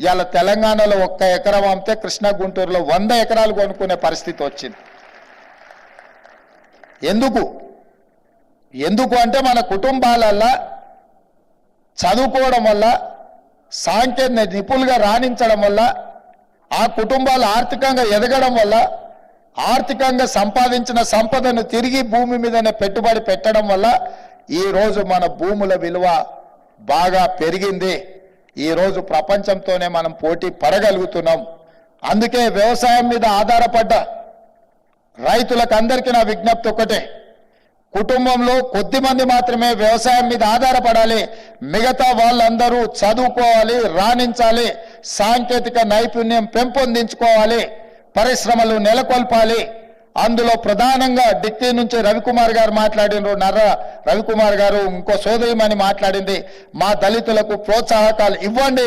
ఇవాళ తెలంగాణలో 1 ఎకరం అమ్మితే కృష్ణా గుంటూరులో 100 ఎకరాలు కొనుక్కునే పరిస్థితి వచ్చింది. ఎందుకు అంటే మన కుటుంబాలల్లో చదువుకోవడం వల్ల, సాంకేతిక నిపుణులుగా రాణించడం వల్ల, ఆ కుటుంబాలు ఆర్థికంగా ఎదగడం వల్ల, ఆర్థికంగా సంపాదించిన సంపదను తిరిగి భూమి మీదనే పెట్టుబడి పెట్టడం వల్ల ఈరోజు మన భూముల విలువ బాగా పెరిగింది. ఈరోజు ప్రపంచంతోనే మనం పోటీ పడగలుగుతున్నాం. అందుకే వ్యవసాయం మీద ఆధారపడ్డ రైతులకు అందరికీ నా విజ్ఞప్తి ఒకటే, కుటుంబంలో కొద్దిమంది మాత్రమే వ్యవసాయం మీద ఆధారపడాలి. మిగతా వాళ్ళందరూ చదువుకోవాలి, రాణించాలి, సాంకేతిక నైపుణ్యం పెంపొందించుకోవాలి, పరిశ్రమలు నెలకొల్పాలి. అందులో ప్రధానంగా డిక్కీ నుంచి రవికుమార్ గారు మాట్లాడినారు, నర్ర రవికుమార్ గారు, ఇంకో సోదరిమణి మాట్లాడింది, మా దళితులకు ప్రోత్సాహకాలు ఇవ్వండి,